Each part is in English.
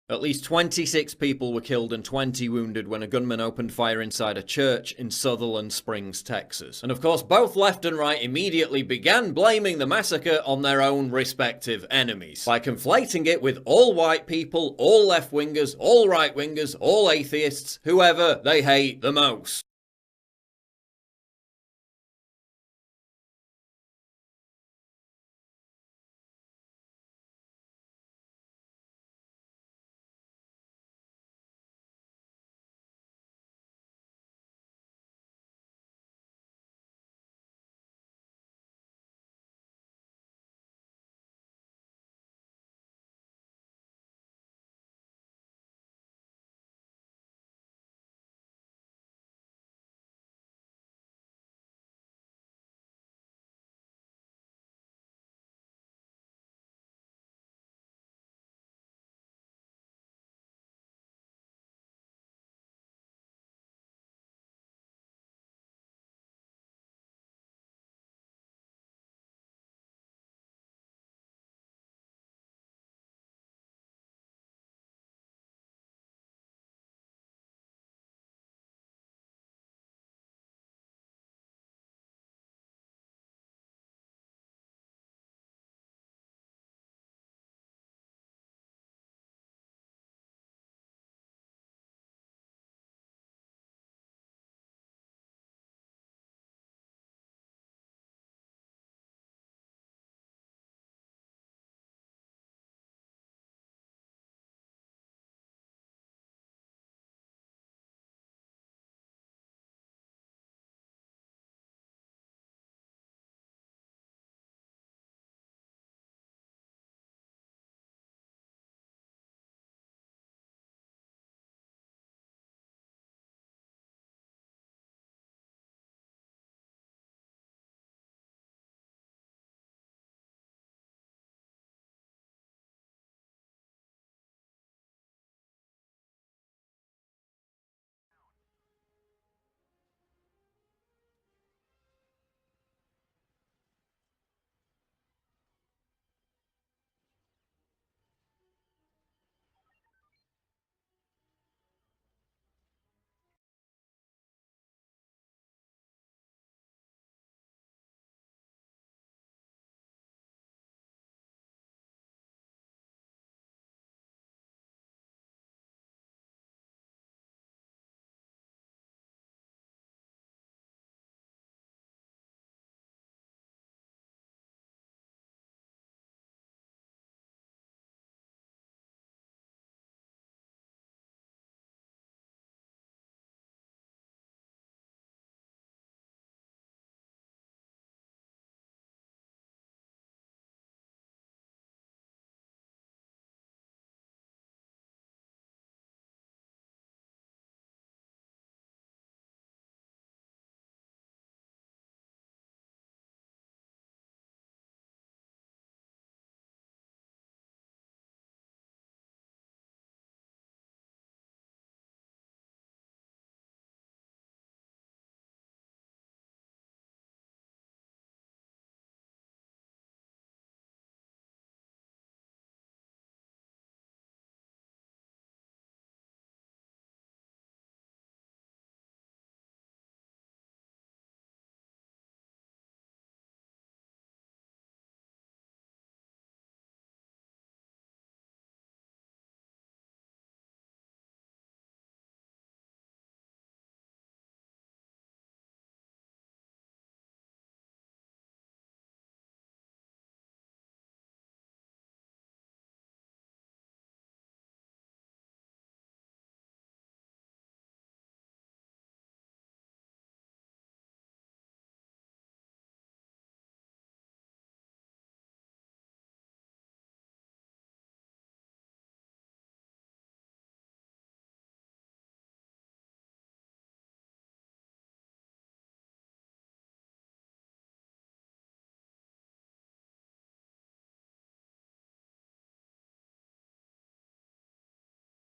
At least 26 people were killed and 20 wounded when a gunman opened fire inside a church in Sutherland Springs, Texas. And of course, both left and right immediately began blaming the massacre on their own respective enemies, by conflating it with all white people, all left-wingers, all right-wingers, all atheists, whoever they hate the most.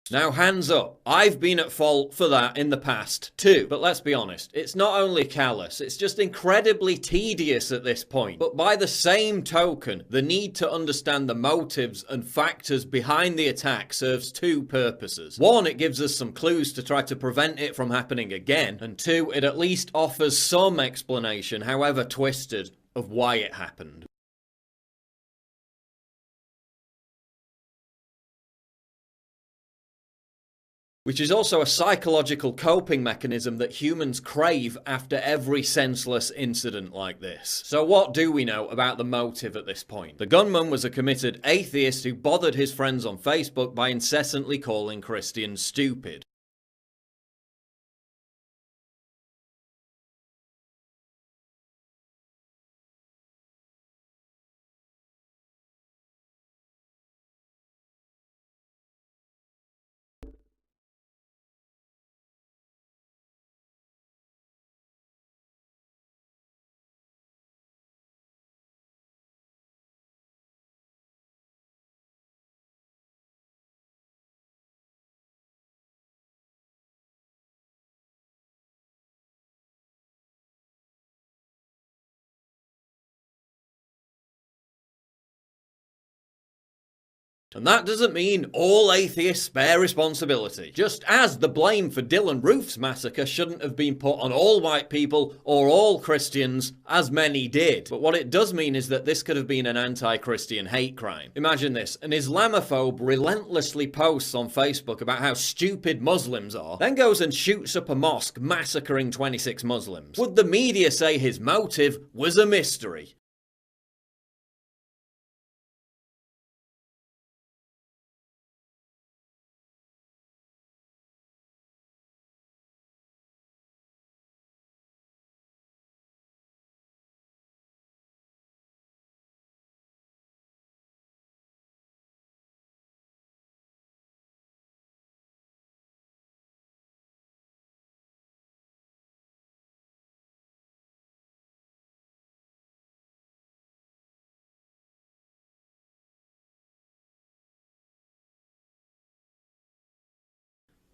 Now hands up, I've been at fault for that in the past too, but let's be honest, it's not only callous, it's just incredibly tedious at this point. But by the same token, the need to understand the motives and factors behind the attack serves two purposes. One, it gives us some clues to try to prevent it from happening again, and two, it at least offers some explanation, however twisted, of why it happened. Which is also a psychological coping mechanism that humans crave after every senseless incident like this. So what do we know about the motive at this point? The gunman was a committed atheist who bothered his friends on Facebook by incessantly calling Christians stupid. And that doesn't mean all atheists bear responsibility. Just as the blame for Dylan Roof's massacre shouldn't have been put on all white people or all Christians, as many did. But what it does mean is that this could have been an anti-Christian hate crime. Imagine this, an Islamophobe relentlessly posts on Facebook about how stupid Muslims are, then goes and shoots up a mosque, massacring 26 Muslims. Would the media say his motive was a mystery?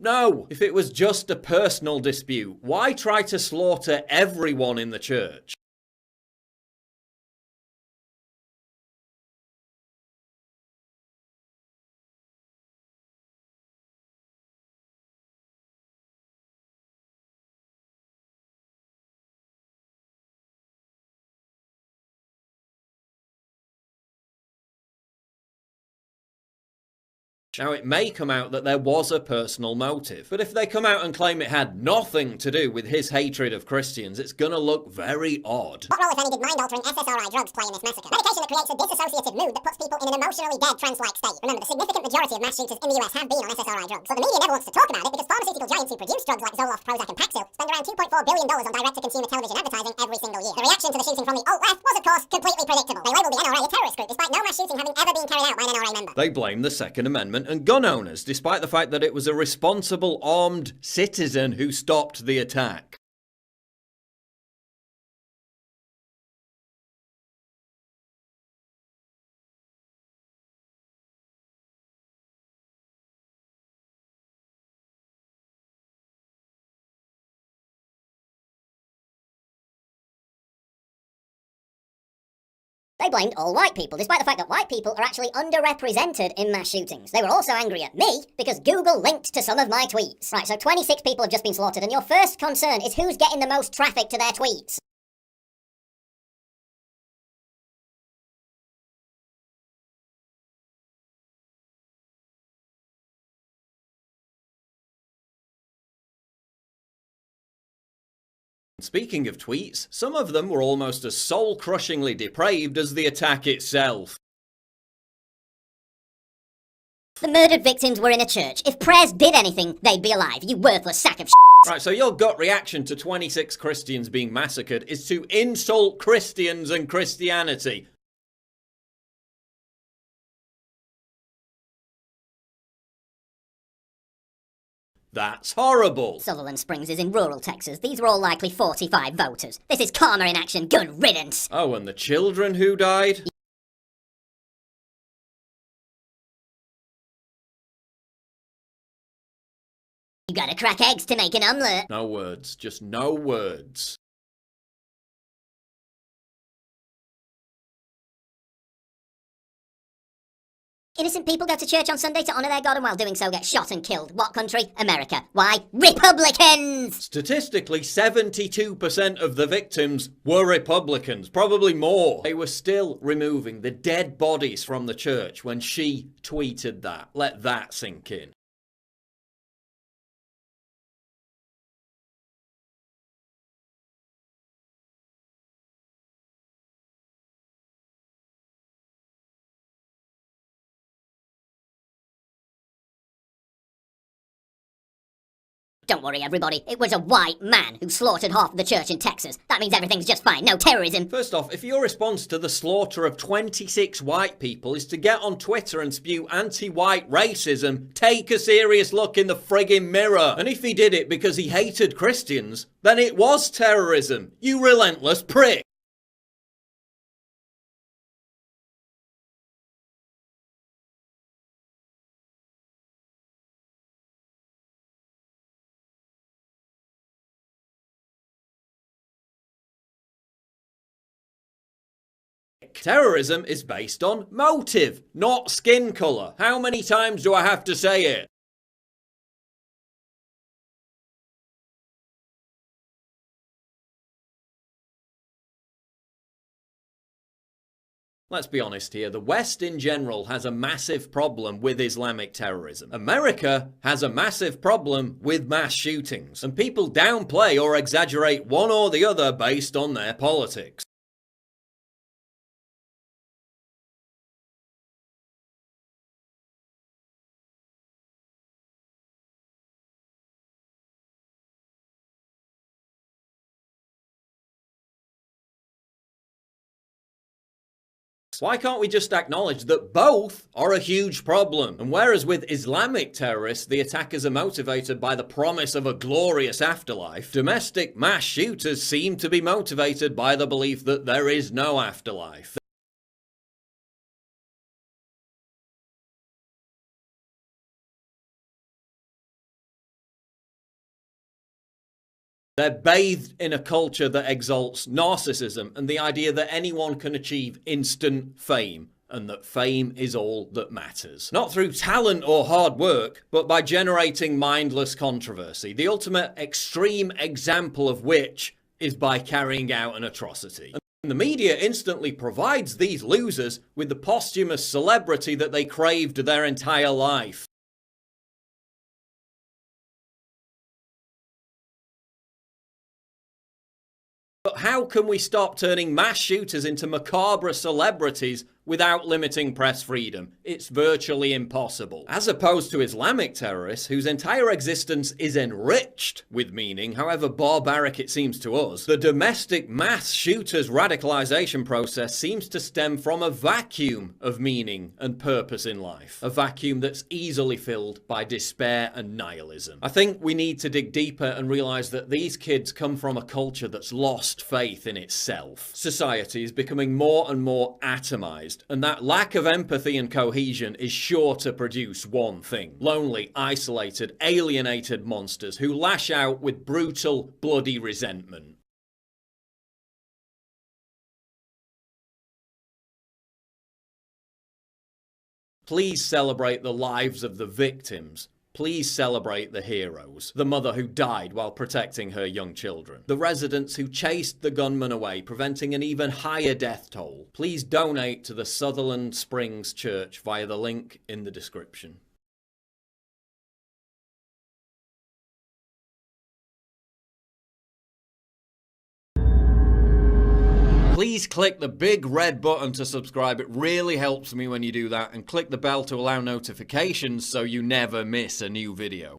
No, if it was just a personal dispute, why try to slaughter everyone in the church? Now, it may come out that there was a personal motive, but if they come out and claim it had nothing to do with his hatred of Christians, it's gonna look very odd. What role, if any, did mind-altering SSRI drugs play in this massacre? Medication that creates a disassociative mood that puts people in an emotionally dead, trance-like state. Remember, the significant majority of mass shooters in the US have been on SSRI drugs, but the media never wants to talk about it because pharmaceutical giants who produce drugs like Zoloft, Prozac and Paxil spend around $2.4 billion on direct-to-consumer television advertising every single year. The reaction to the shooting from the alt-left was, of course, completely predictable. They labelled the NRA a terrorist group, despite no mass shooting having ever been carried out by an NRA member. They blame the Second Amendment and gun owners, despite the fact that it was a responsible armed citizen who stopped the attack. They blamed all white people, despite the fact that white people are actually underrepresented in mass shootings. They were also angry at me because Google linked to some of my tweets. Right, so 26 people have just been slaughtered, and your first concern is who's getting the most traffic to their tweets. Speaking of tweets, some of them were almost as soul-crushingly depraved as the attack itself. The murdered victims were in a church. If prayers did anything, they'd be alive, you worthless sack of Right, so your gut reaction to 26 Christians being massacred is to insult Christians and Christianity. That's horrible. Sutherland Springs is in rural Texas. These were all likely 45 voters. This is karma in action, good riddance. Oh, and the children who died? You gotta crack eggs to make an omelette. No words, just no words. Innocent people go to church on Sunday to honour their God and while doing so get shot and killed. What country? America. Why? Republicans! Statistically, 72% of the victims were Republicans, probably more. They were still removing the dead bodies from the church when she tweeted that. Let that sink in. Don't worry, everybody. It was a white man who slaughtered half of the church in Texas. That means everything's just fine. No terrorism. First off, if your response to the slaughter of 26 white people is to get on Twitter and spew anti-white racism, take a serious look in the friggin' mirror. And if he did it because he hated Christians, then it was terrorism. You relentless prick. Terrorism is based on motive, not skin colour. How many times do I have to say it? Let's be honest here, the West in general has a massive problem with Islamic terrorism. America has a massive problem with mass shootings, and people downplay or exaggerate one or the other based on their politics. Why can't we just acknowledge that both are a huge problem? And whereas with Islamic terrorists, the attackers are motivated by the promise of a glorious afterlife, domestic mass shooters seem to be motivated by the belief that there is no afterlife. They're bathed in a culture that exalts narcissism and the idea that anyone can achieve instant fame, and that fame is all that matters. Not through talent or hard work, but by generating mindless controversy, the ultimate extreme example of which is by carrying out an atrocity. And the media instantly provides these losers with the posthumous celebrity that they craved their entire life. But how can we stop turning mass shooters into macabre celebrities without limiting press freedom? It's virtually impossible. As opposed to Islamic terrorists, whose entire existence is enriched with meaning, however barbaric it seems to us, the domestic mass shooters' radicalization process seems to stem from a vacuum of meaning and purpose in life. A vacuum that's easily filled by despair and nihilism. I think we need to dig deeper and realize that these kids come from a culture that's lost faith in itself. Society is becoming more and more atomized, and that lack of empathy and cohesion is sure to produce one thing: lonely, isolated, alienated monsters who lash out with brutal, bloody resentment. Please celebrate the lives of the victims. Please celebrate the heroes. The mother who died while protecting her young children. The residents who chased the gunman away, preventing an even higher death toll. Please donate to the Sutherland Springs Church via the link in the description. Please click the big red button to subscribe. It really helps me when you do that, and click the bell to allow notifications so you never miss a new video.